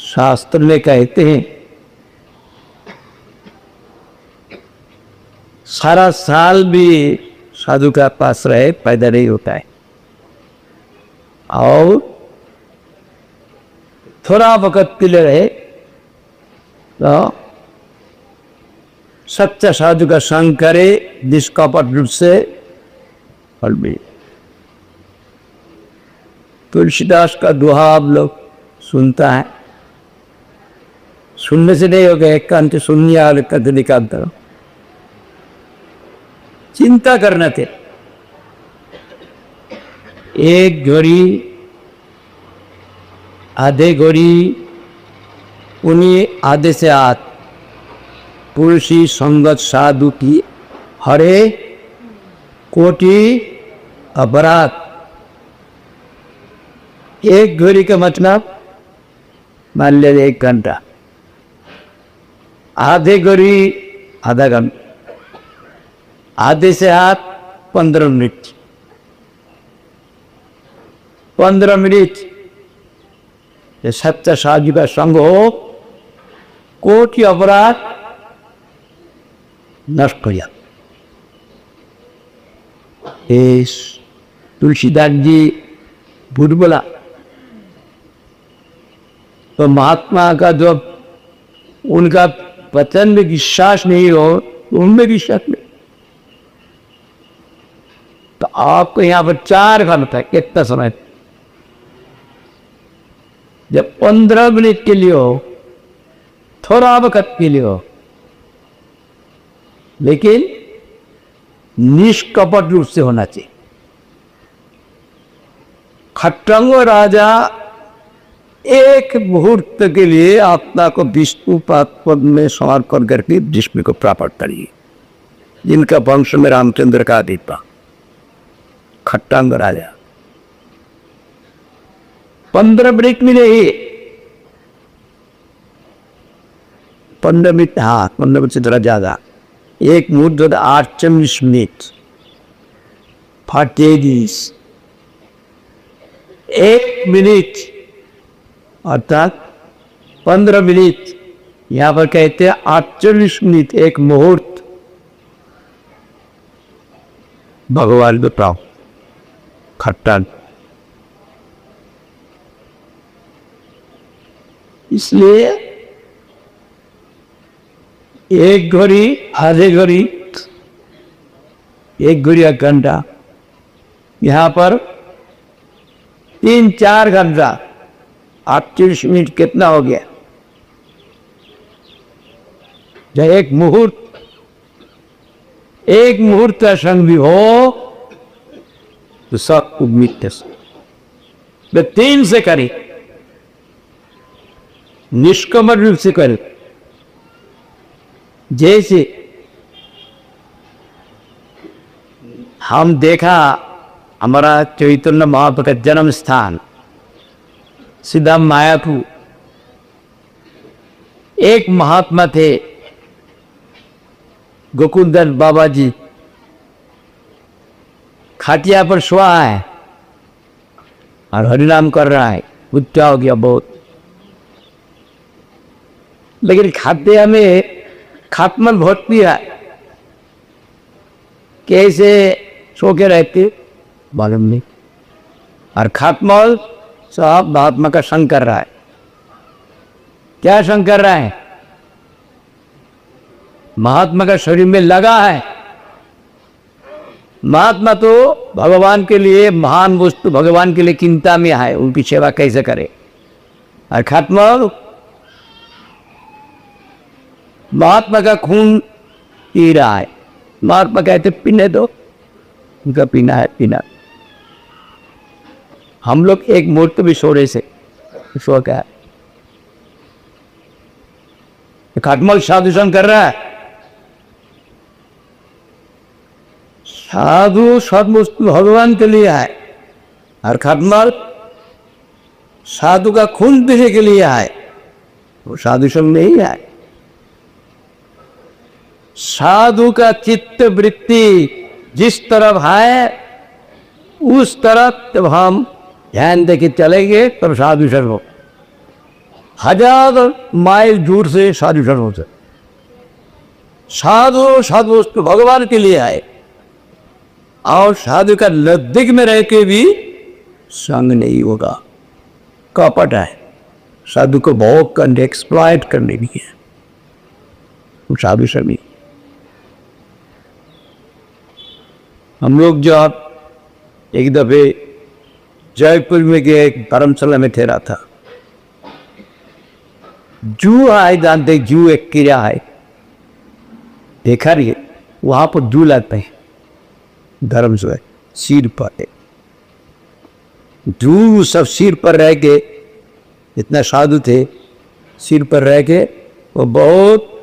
शास्त्र में कहते हैं सारा साल भी साधु का पास रहे पैदा नहीं होता है, और थोड़ा वक्त के लिए रहे तो सच्चा साधु का संग करे निष्कपट रूप से फल मिले। तुलसीदास का दोहा आप लोग सुनता है, सुनने से नहीं होगा, एक कान से सुनिए और एक कान से निकालता रहो। चिंता करना थे, एक घड़ी आधे घड़ी उन्हीं आधे से आध तुलसी संगत साधु की हरे कोटि अपराध। एक घड़ी का मतलब मान लिया 1 घंटा, आधे घड़ी आधा घंटा, आधे से हाथ 15 मिनट, 15 मिनट ये सच्चा साधु का संग हो, कोटि अपराध नष्ट हो जाता। तुलसीदास जी भूत बोला तो महात्मा का जो उनका वचन में विश्वास नहीं हो, उनमें विश्वास नहीं, तो आपको यहां पर 4 घंटा कितना समय, जब 15 मिनट के लिए हो, थोड़ा वक्त के लिए हो, लेकिन निष्कपट रूप से होना चाहिए। खट्टंग राजा एक मुहूर्त के लिए आत्मा को विष्णु पद में समर्पण करके विष्णु को प्राप्त करिए, जिनका वंश में रामचंद्र का दीपा खट्टांग राजा। 15 मिनट में नहीं, 15 मिनट, हाँ 15 मिनट से थोड़ा ज्यादा, एक मुहूर्त 48 मिनट 40 1 मिनट अर्थात 15 मिनट, यहां पर कहते हैं 48 मिनट एक मुहूर्त भगवान को प्राप्त खट्टा। इसलिए एक घड़ी आधे घड़ी, एक घड़ी 1 घंटा, यहां पर 3-4 घंटा 48 मिनट कितना हो गया। जब एक मुहूर्त का संग भी हो तो सब उम्मीद वे 3 से करे, निष्कमर रूप से करे। जैसे हम देखा हमारा चैतन्य महाप्रभु का जन्म स्थान सीधा मायापुर, एक महात्मा थे गोकुलदास बाबा जी, खाटिया पर सोया है और हरिनाम कर रहा है, बुढ़ा हो गया बहुत, लेकिन खाटिया में खात्मल बहुत पिया, कैसे सो के रहते मालूम नहीं, और खात्मल साहब महात्मा का संग कर रहा है। क्या संग कर रहा है? महात्मा का शरीर में लगा है। महात्मा तो भगवान के लिए महान वस्तु, भगवान के लिए चिंता में है, उनकी सेवा कैसे करे, और खात्मल महात्मा का खून पी रहा है। महात्मा कहते पीने दो, उनका पीना है पीना। हम लोग एक मुहूर्त भी सोने से सो क्या है, खटमल साधु संग कर रहा है। साधु सदवस्तु भगवान के लिए है, और खटमल साधु का खून पीने के लिए है, वो साधु संग नहीं है। साधु का चित्त वृत्ति जिस तरफ है उस तरफ जब हम ध्यान दे के चलेंगे तब साधु संग हो। 1000 माइल दूर से साधु संग से, साधु साधु उसको भगवान के लिए आए और साधु का नजदीक में रह के भी संग नहीं होगा, कपट है। साधु को बहुत कर एक्सप्लॉइट करने भी है साधु सभी। हम लोग जब एक दफे जयपुर में गए, एक धर्मशाला में ठहरा था, जू आए, जानते जू एक कीड़ा है, देखा रही है, वहां पर जू लाते हैं धर्म से सिर पर, जू सब सिर पर रह के, इतना साधु थे, सिर पर रह के वो बहुत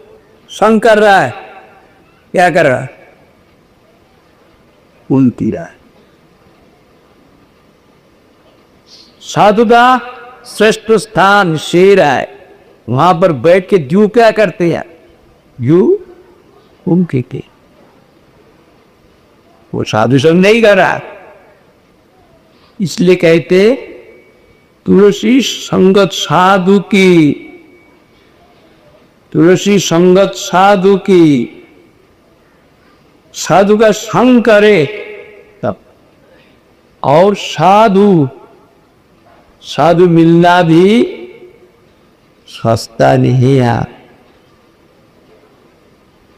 संग कर रहा है। क्या कर रहा है? उल्टी रहा है। साधु का श्रेष्ठ स्थान शेर है, वहां पर बैठ के जू क्या करते हैं? जू उनके के वो साधु संग नहीं कर रहा, इसलिए कहते तुलसी संगत साधु की, तुलसी संगत साधु की, साधु का संग करे तब। और साधु साधु मिलना भी सस्ता नहीं है,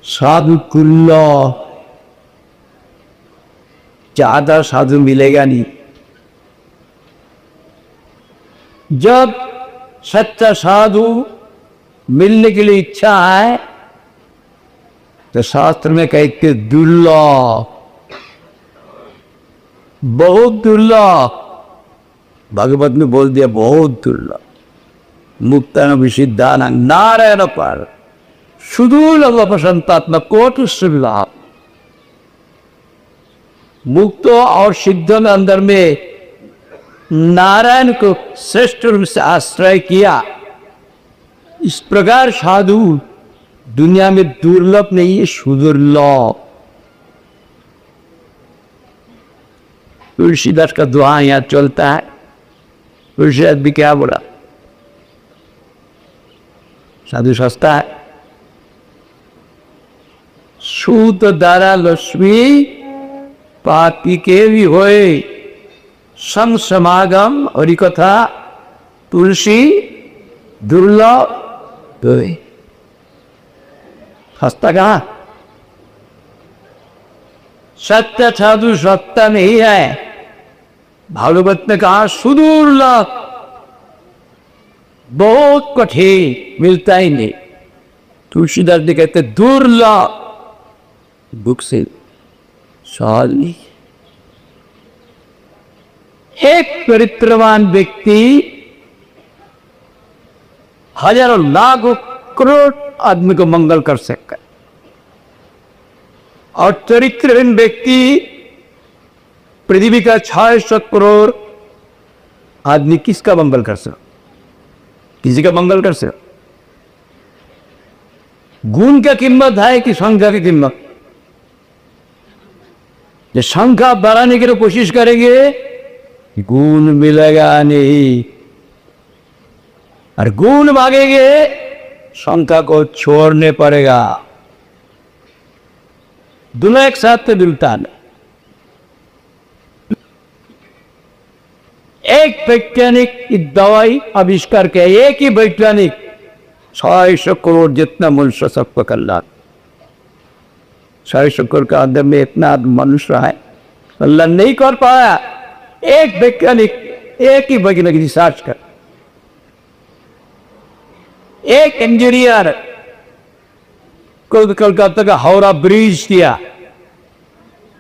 साधु कुल्लो, ज्यादा साधु मिलेगा नहीं। जब सच्चा साधु मिलने के लिए इच्छा है तो शास्त्र में कहते दुर्लभ, बहुत दुर्लभ, भागवत में बोल दिया बहुत दुर्लभ। मुक्तान विसिद्धान नारायण पर सुदूर संतात्मा कोटि लाभ। मुक्त और सिद्ध के अंदर में नारायण को श्रेष्ठ रूप से आश्रय किया। इस प्रकार साधु दुनिया में दुर्लभ नहीं है, सुदुर्लभ। तुलसीदास का दुआ यहाँ चलता है। तुलसीदास भी क्या बोला? साधु सस्ता है। सूत दारा लक्ष्मी पापी के भी होए, संग समागम हरि कथा तुलसी दुर्लभ होए। सस्ता कहाँ? सत्य साधु सत्ता नहीं है। भागवत ने कहा सुदुर्लभ, बहुत कठिन, मिलता ही नहीं। तुलसीदास जी कहते दुर्लभ, बुक से सवाल नहीं। एक चरित्रवान व्यक्ति हजारों लाखों करोड़ आदमी को मंगल कर सकता है, और चरित्रहीन व्यक्ति पृथ्वी का 600 करोड़ आदमी किसका मंगल कर सकता? किसी का मंगल कर सकता? गुण का कीमत है कि संख्या की कीमत? जो संख्या बढ़ाने की कोशिश करेंगे गुण मिलेगा नहीं, और गुण मांगेंगे संख्या को छोड़ने पड़ेगा। दोनों एक साथ मिलता है। एक वैज्ञानिक एक दवाई आविष्कार किया, एक ही वैज्ञानिक 600 करोड़ जितना मनुष्य सबको कल्याण। 600 करोड़ का अंदर में इतना मनुष्य है, कल्याण नहीं कर पाया। एक वैज्ञानिक, एक ही वैज्ञानिक रिसर्च कर, एक इंजीनियर कोलकाता का हावड़ा ब्रिज किया,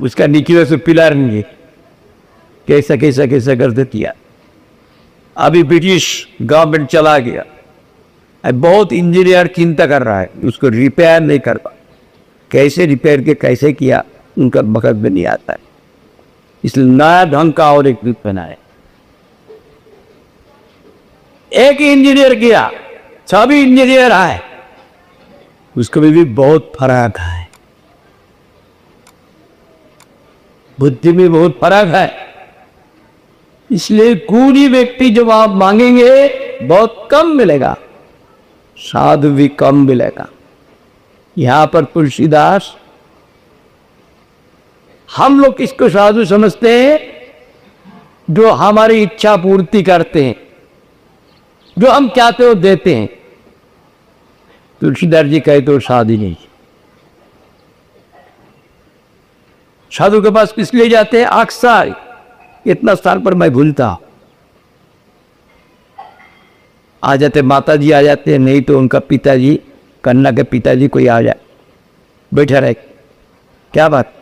उसका नीचे से पिलर नहीं, कैसा कैसा कैसा कर दिया। अभी ब्रिटिश गवर्नमेंट चला गया, बहुत इंजीनियर चिंता कर रहा है, उसको रिपेयर नहीं कर पा। कैसे रिपेयर के कैसे किया उनका वक्त में नहीं आता है, इसलिए नया ढंग का और एक रूप बनाए। एक ही इंजीनियर किया, सभी इंजीनियर आए, उसको भी बहुत फर्क है, बुद्धि में बहुत फर्क है। इसलिए गुणी व्यक्ति जब आप मांगेंगे बहुत कम मिलेगा। साधु भी कम मिलेगा। यहाँ पर तुलसीदास, हम लोग किसको साधु समझते हैं? जो हमारी इच्छा पूर्ति करते हैं, जो हम चाहते हो देते हैं। तुलसीदास जी कहते हो साधु नहीं। साधु के पास किस लिए जाते हैं? अक्सर इतना साल पर मैं भूलता हूं, आ जाते माता जी आ जाते हैं, नहीं तो उनका पिताजी, कन्या के पिताजी कोई आ जाए, बैठा रहे, क्या बात,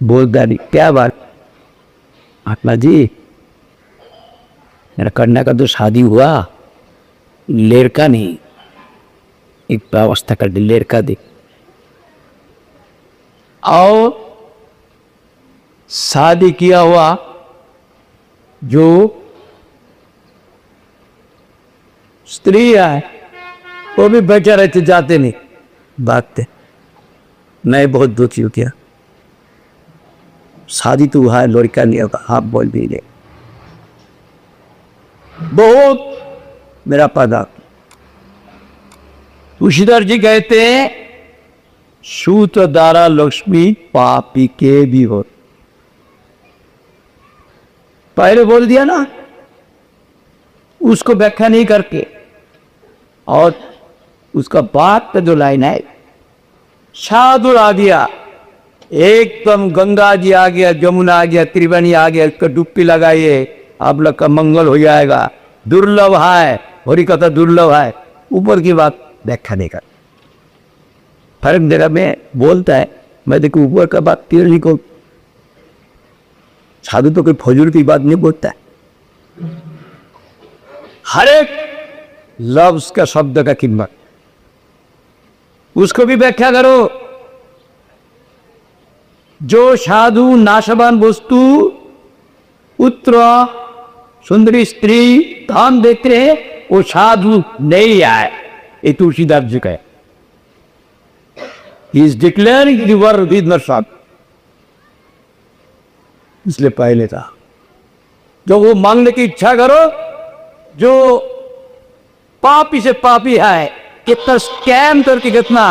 बोलता नहीं, क्या बात, महात्मा जी मेरा कन्या का तो शादी हुआ, लड़का नहीं, एक व्यवस्था कर दे, लड़का दे। और शादी किया हुआ जो स्त्री है वो भी बैठे रहते, जाते नहीं, भागते। मैं बहुत दुखी हूं, क्या शादी तो हुआ है, लड़का नहीं होगा, आप बोल भी ले, बहुत मेरा पदा। तुलसीदास जी कहते हैं सूत दारा लक्ष्मी पापी के भी हो। पहले बोल दिया ना, उसको व्याख्या नहीं करके, और उसका बाद का जो लाइन है, साधु आ गया, एकदम गंगा जी आ गया, जमुना आ गया, त्रिवेणी आ गया, इसको डुबकी लगाइए, आप लोग का मंगल हो जाएगा, दुर्लभ है, हरि कथा दुर्लभ है, ऊपर की बात व्याख्या नहीं कर। फर्क जगह में बोलता है, मैं देखो ऊपर का बात तीर को, साधु तो कोई फजूल की बात नहीं बोलता है, हर एक लफ्ज का, शब्द का कीमत, उसको भी व्याख्या करो। जो साधु नाशवान वस्तु, पुत्र, सुंदरी स्त्री, धाम देखते हैं, वो साधु नहीं आए। ये तुलसीदास जी का है। He is declaring the word with not shot. इसलिए पहले था, जो वो मांगने की इच्छा करो, जो पापी से पापी है, कितना स्कैम करके कितना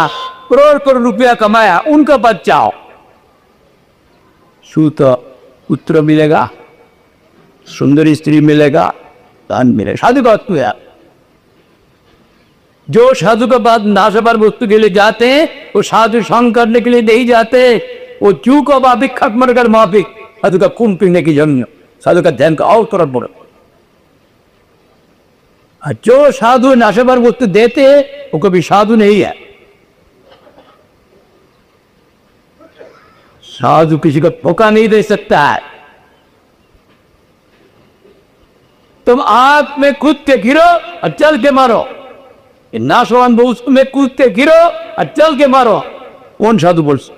करोड़ करोड़ रुपया कमाया, उनका बचाओ, सूत पुत्र मिलेगा, सुंदरी स्त्री मिलेगा, धन मिलेगा, साधु का वस्तु है। जो साधु के बाद नाशवान वस्तु के लिए जाते हैं, वो साधु संग करने के लिए नहीं जाते, वो जू को माफिक खत्म कर माफिक, साधु का खून पीने की जन्म, साधु का ध्यान का और तरफ बढ़ो। जो साधु नाशवान वस्तु देते हैं, वो कभी साधु नहीं है। साधु किसी को धोखा नहीं दे सकता है। तुम आग में कूद के गिरो और चल के मारो, नाशवान वस्तु में कूद के गिरो और चल के मारो, कौन साधु बोल सकता?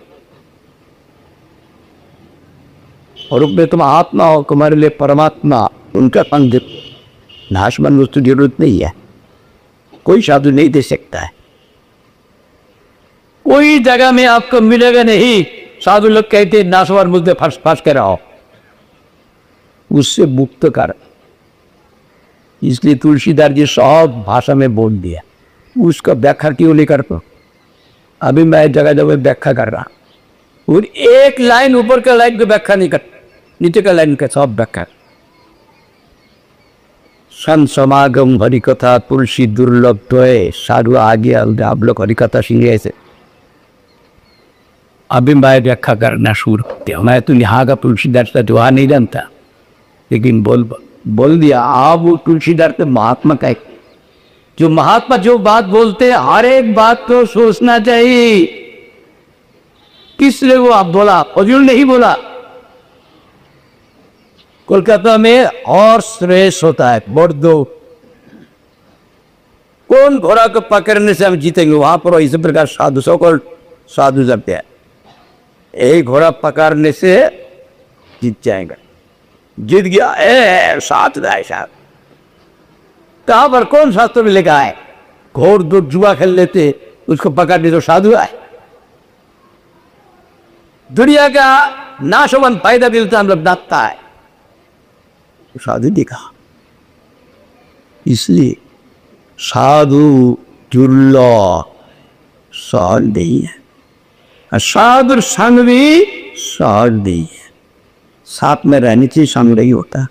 और उसमें तुम आत्मा हो, तुम्हारे लिए परमात्मा, उनका संग देखो, नाशवान वस्तु जरूरत नहीं है, कोई साधु नहीं दे सकता है। कोई जगह में आपको मिलेगा नहीं, साधु लोग कहते हैं नाशवान मुद्दे फंस फंस के रहो, उससे मुक्त कर। इसलिए तुलसीदास जी सब भाषा में बोल दिया, उसका व्याख्या क्यों नहीं कर पाओ? अभी मैं जगह जगह व्याख्या कर रहा, और एक लाइन ऊपर का लाइन को व्याख्या नहीं कर, नीचे का लाइन का सब व्याख्या। संत समागम हरि कथा तुलसी दुर्लभ तो है, साधु आ गया, आप लोग हरि कथा सुन ऐसे। अभी मैं व्याख्या करना शुरू करते हो, मैं तो यहाँ का तुलसीदास का दुआ नहीं जानता, लेकिन बोल दिया। आप वो तुलसीदास के महात्मा का, जो महात्मा जो बात बोलते हैं, हर एक बात को सोचना चाहिए, किस लिए वो आप बोला, फजूल नहीं बोला। कोलकाता में हॉर्स रेस होता है, बोर्ड दो, कौन घोड़ा को पकड़ने से हम जीतेंगे, वहां पर इसी प्रकार साधु सौ को साधु जब है, एक घोड़ा पकड़ने से जीत जाएगा, जीत गया साथ दाए साहब। कहां पर कौन शास्त्र में लिखा है घोड़ दो जुआ खेल लेते, उसको पकड़ने तो साधु आए। दुनिया का नाशवान फायदा मिलता हम लोग नाचता है, तो साधु दिखा। इसलिए साधु दुर्लभ सहज नहीं है, और साधु संग भी सहज नहीं है। साथ में रहने से संग नहीं होता।